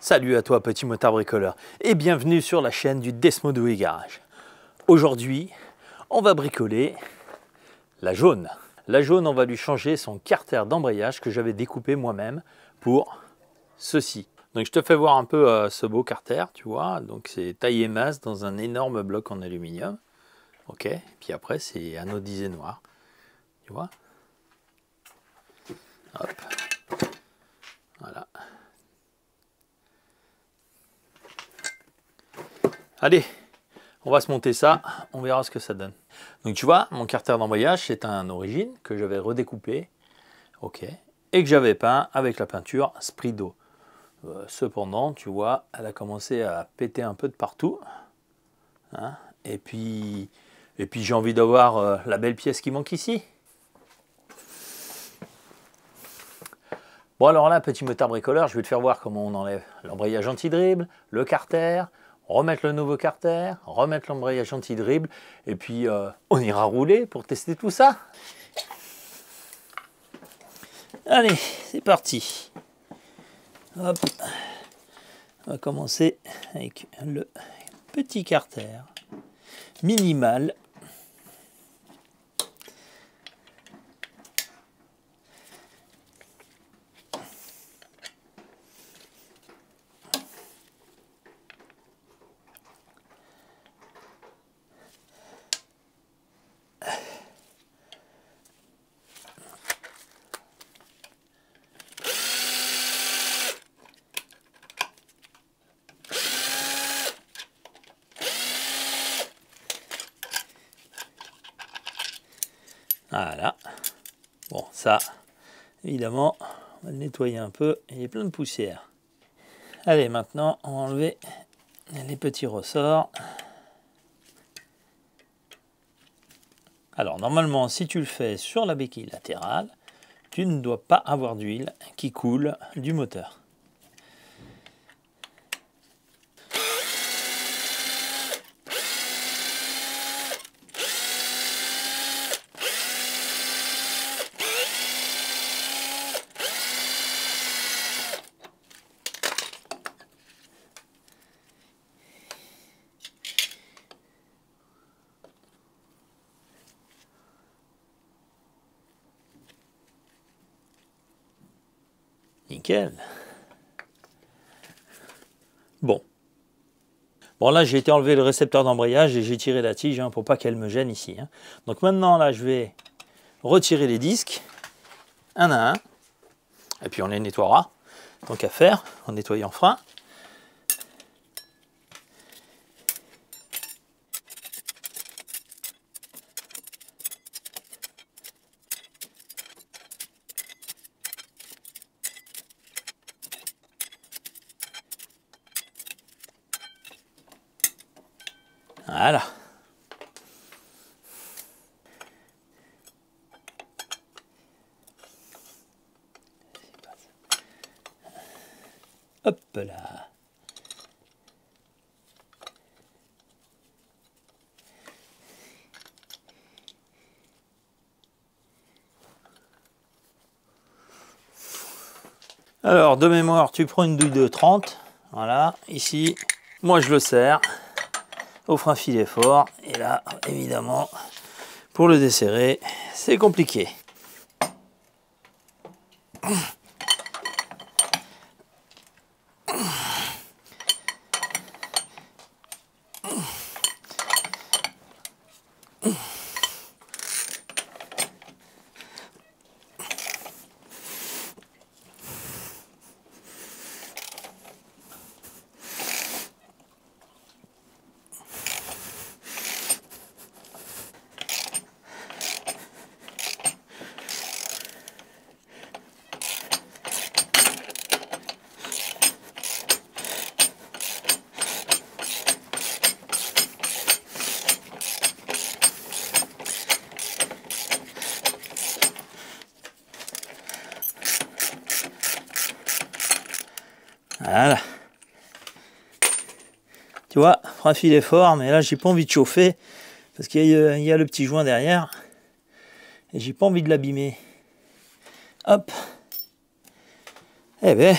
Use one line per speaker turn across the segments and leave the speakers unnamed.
Salut à toi petit motard bricoleur et bienvenue sur la chaîne du Desmodoué Garage. Aujourd'hui, on va bricoler la jaune. La jaune, on va lui changer son carter d'embrayage que j'avais découpé moi-même pour ceci. Donc je te fais voir un peu ce beau carter, tu vois. Donc c'est taillé masse dans un énorme bloc en aluminium. Ok, puis après c'est anodisé noir, tu vois. Hop, voilà. Allez, on va se monter ça, on verra ce que ça donne. Donc tu vois, mon carter d'embrayage, c'est un origine que j'avais redécoupé, ok, et que j'avais peint avec la peinture Sprido. Cependant, tu vois, elle a commencé à péter un peu de partout. Hein, et puis j'ai envie d'avoir la belle pièce qui manque ici. Bon alors là, petit motard bricoleur, je vais te faire voir comment on enlève l'embrayage anti-dribble, le carter, remettre le nouveau carter, remettre l'embrayage anti-dribble, et puis on ira rouler pour tester tout ça. Allez, c'est parti. Hop, on va commencer avec le petit carter minimal. Voilà. Bon, ça, évidemment, on va le nettoyer un peu. Il est plein de poussière. Allez, maintenant, on va enlever les petits ressorts. Alors, normalement, si tu le fais sur la béquille latérale, tu ne dois pas avoir d'huile qui coule du moteur. Nickel. Bon. Bon là j'ai été enlever le récepteur d'embrayage et j'ai tiré la tige pour pas qu'elle me gêne ici. Donc maintenant là je vais retirer les disques, un à un. Et puis on les nettoiera, tant qu'à faire, en nettoyant frein. Voilà. Hop là. Alors de mémoire, tu prends une douille de 30. Voilà, ici, moi je le serre au frein filet fort. Et là, évidemment, pour le desserrer, c'est compliqué. Voilà. Tu vois, frein filet fort, mais là j'ai pas envie de chauffer parce qu'il y a le petit joint derrière et j'ai pas envie de l'abîmer. Hop. Eh ben,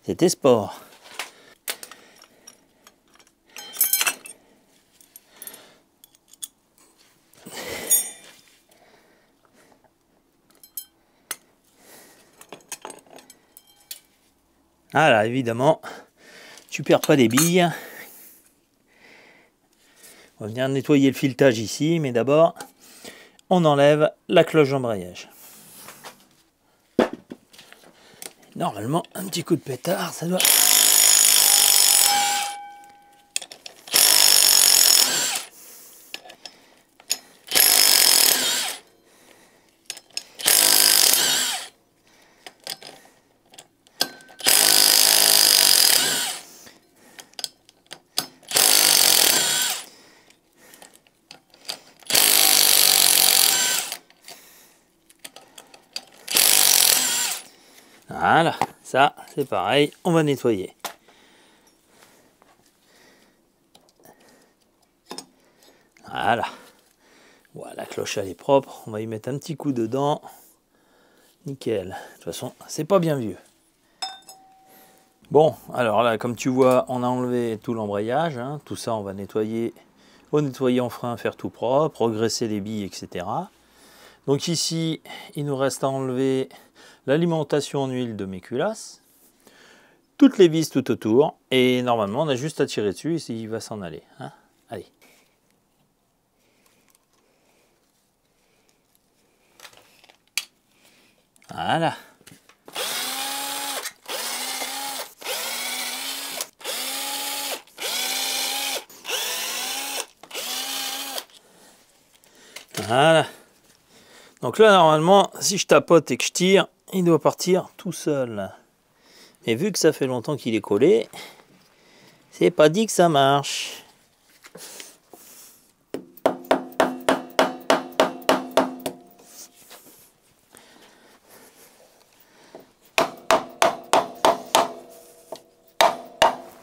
c'était sport. Voilà, évidemment, tu perds pas les billes. On va venir nettoyer le filetage ici, mais d'abord, on enlève la cloche d'embrayage. Normalement, un petit coup de pétard, ça doit... Voilà, ça c'est pareil, on va nettoyer. Voilà. Voilà, la cloche elle est propre, on va y mettre un petit coup dedans. Nickel. De toute façon, c'est pas bien vieux. Bon, alors là, comme tu vois, on a enlevé tout l'embrayage. Hein. Tout ça, on va nettoyer au nettoyant frein, faire tout propre, progresser les billes, etc. Donc ici, il nous reste à enlever l'alimentation en huile de mes culasses, toutes les vis tout autour, et normalement, on a juste à tirer dessus et il va s'en aller. Hein. Allez. Voilà. Voilà. Donc là, normalement, si je tapote et que je tire, il doit partir tout seul. Mais vu que ça fait longtemps qu'il est collé, c'est pas dit que ça marche.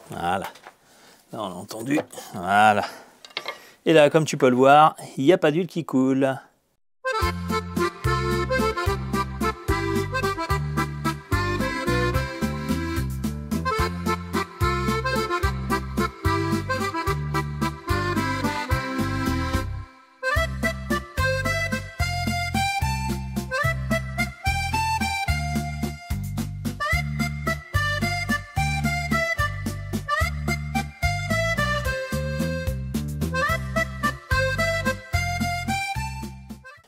Voilà. Là, on a entendu. Voilà. Et là, comme tu peux le voir, il n'y a pas d'huile qui coule.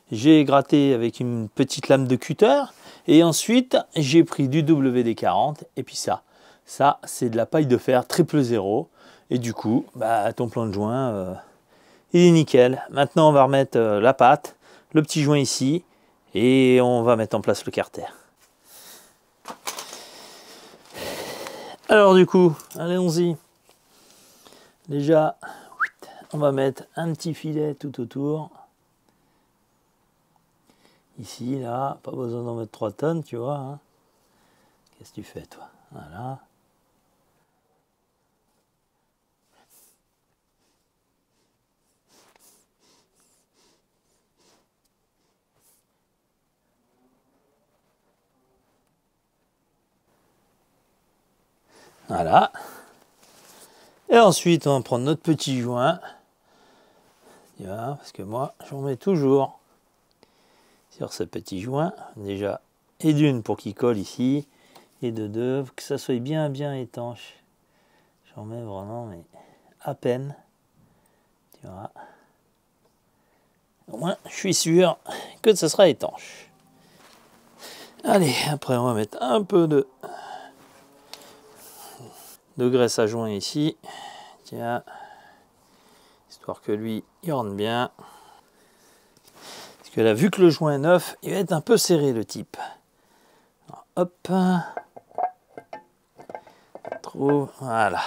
J'ai gratté avec une petite lame de cutter et ensuite j'ai pris du WD-40 et puis ça c'est de la paille de fer triple zéro et du coup bah, ton plan de joint il est nickel. Maintenant on va remettre la patte, le petit joint ici et on va mettre en place le carter. Alors du coup, allons-y. Déjà, on va mettre un petit filet tout autour. Ici, là, pas besoin d'en mettre 3 tonnes, tu vois. Hein. Qu'est-ce que tu fais, toi? Voilà. Voilà. Et ensuite, on va prendre notre petit joint. Tu vois, parce que moi, j'en mets toujours sur ce petit joint. Déjà, et d'une pour qu'il colle ici, et de deux, que ça soit bien étanche. J'en mets vraiment, mais à peine. Tu vois. Au moins, je suis sûr que ça sera étanche. Allez, après, on va mettre un peu de graisse à joint ici. Tiens. Histoire que lui, il rentre bien. Parce que là, vu que le joint est neuf, il va être un peu serré, le type. Alors, hop. Trop. Voilà.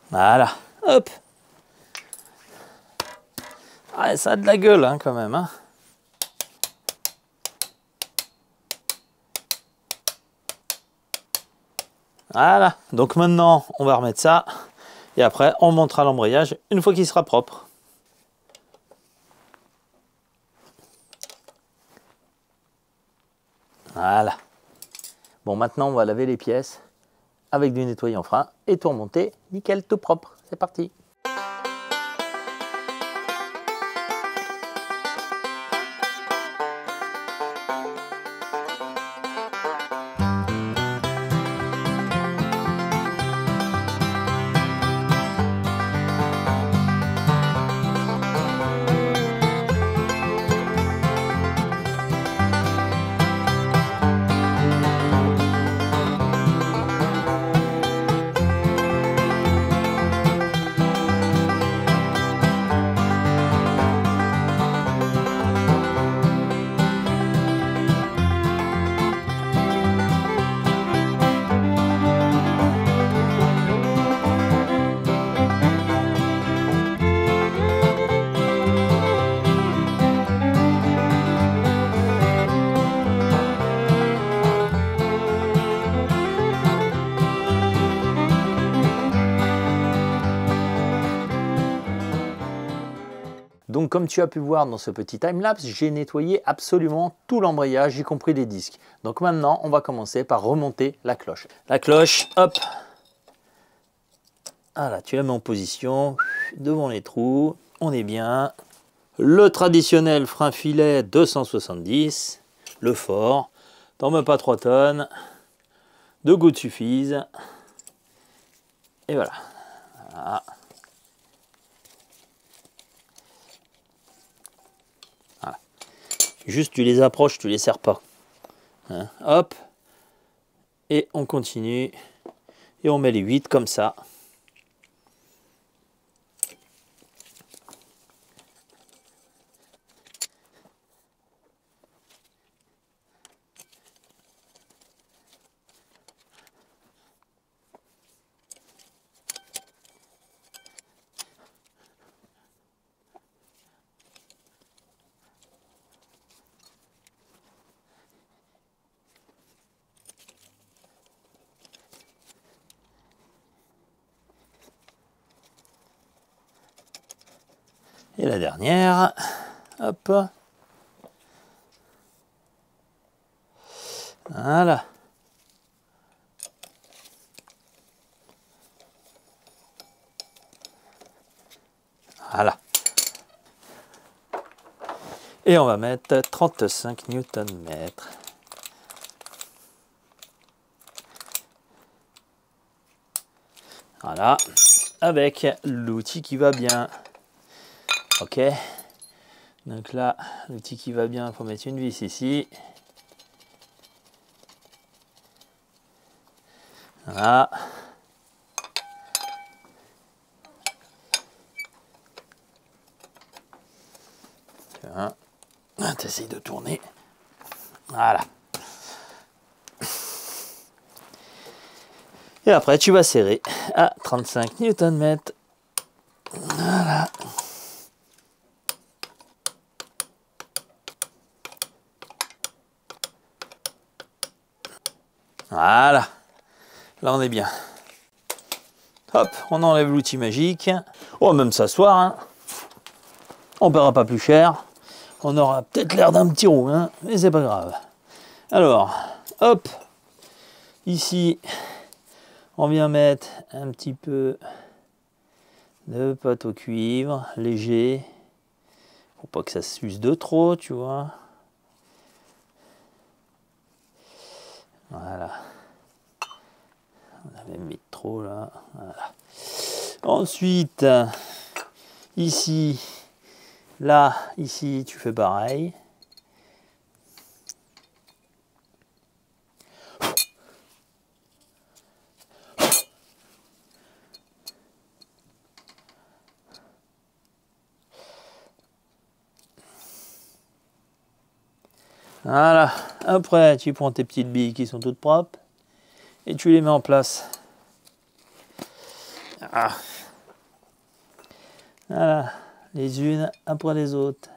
Voilà. Hop. Ah, ça a de la gueule, hein, quand même. Hein. Voilà. Donc maintenant, on va remettre ça. Et après, on montera l'embrayage une fois qu'il sera propre. Voilà. Bon, maintenant, on va laver les pièces avec du nettoyant frein et tout remonter. Nickel, tout propre. C'est parti. Donc comme tu as pu voir dans ce petit timelapse, j'ai nettoyé absolument tout l'embrayage, y compris les disques. Donc maintenant, on va commencer par remonter la cloche. La cloche, hop. Voilà, tu la mets en position, devant les trous, on est bien. Le traditionnel frein filet 270, le fort, t'en mets pas 3 tonnes, 2 gouttes suffisent. Et voilà. Voilà. Voilà. Juste tu les approches, tu les serres pas. Hein, hop. Et on continue. Et on met les 8 comme ça. Et la dernière, hop. Voilà. Voilà. Et on va mettre 35 Nm. Voilà. Avec l'outil qui va bien. Ok. Donc là, l'outil qui va bien, il faut mettre une vis ici. Voilà. Tu essayes de tourner. Voilà. Et après, tu vas serrer à 35 Nm. Voilà. Voilà. Là, on est bien. Hop, on enlève l'outil magique. On va même s'asseoir. Hein. On ne paiera pas plus cher. On aura peut-être l'air d'un petit roux, hein, mais c'est pas grave. Alors, hop. Ici, on vient mettre un petit peu de pâte au cuivre, léger. Faut pas que ça s'use de trop, tu vois. Voilà. On a même mis trop là. Voilà. Ensuite, ici, là, ici, tu fais pareil. Voilà. Après, tu prends tes petites billes qui sont toutes propres et tu les mets en place. Ah. Voilà. Les unes après les autres.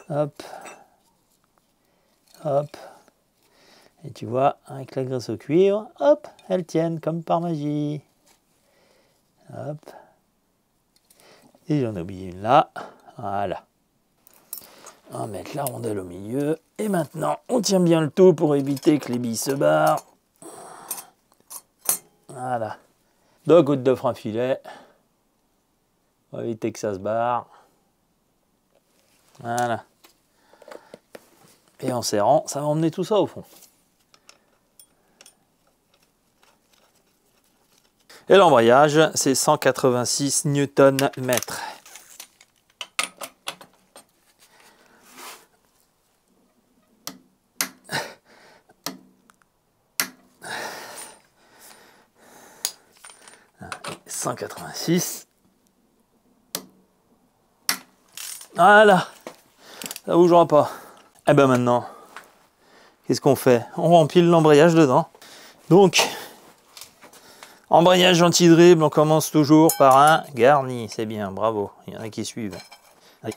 Hop. Hop. Et tu vois, avec la graisse au cuivre, hop, elles tiennent comme par magie. Hop. Et j'en ai oublié une là. Voilà. On va mettre la rondelle au milieu. Et maintenant, on tient bien le tout pour éviter que les billes se barrent. Voilà. 2 gouttes de frein filet. On va éviter que ça se barre. Voilà. Et en serrant, ça va emmener tout ça au fond. Et l'embrayage, c'est 186 Nm. « 186. Voilà, ça bougera pas. Et ben maintenant, qu'est-ce qu'on fait? On remplit l'embrayage dedans. Donc, embrayage anti-dribble, on commence toujours par un garni. C'est bien, bravo. Il y en a qui suivent. Allez.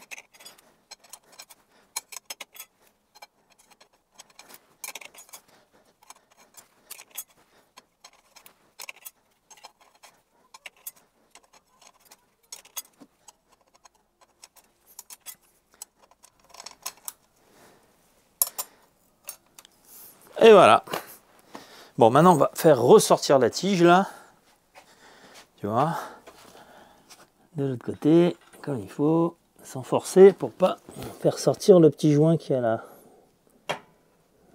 Et voilà. Bon, maintenant on va faire ressortir la tige là. Tu vois. De l'autre côté, comme il faut, sans forcer pour pas faire sortir le petit joint qu'il y a là.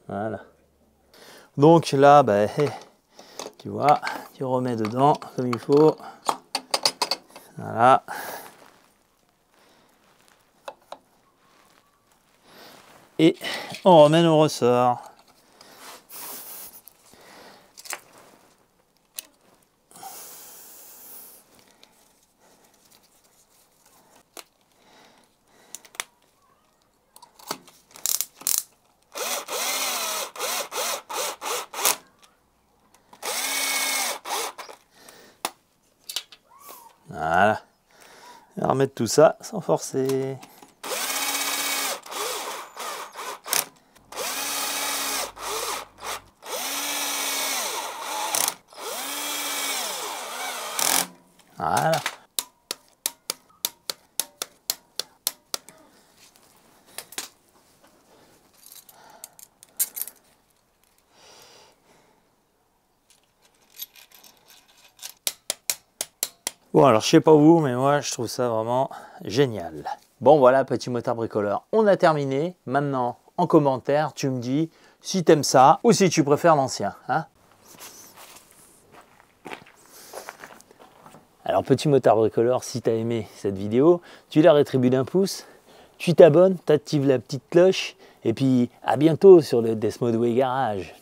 Voilà. Donc là, bah, tu vois, tu remets dedans comme il faut. Voilà. Et on remet nos ressorts. Voilà. Et remettre tout ça sans forcer. Voilà. Bon, alors je sais pas vous, mais moi je trouve ça vraiment génial. Bon voilà, petit motard bricoleur, on a terminé. Maintenant, en commentaire, tu me dis si t'aimes ça ou si tu préfères l'ancien. Hein? Alors petit motard bricoleur, si tu as aimé cette vidéo, tu la rétribues d'un pouce, tu t'abonnes, tu actives la petite cloche, et puis à bientôt sur le Desmodway Garage.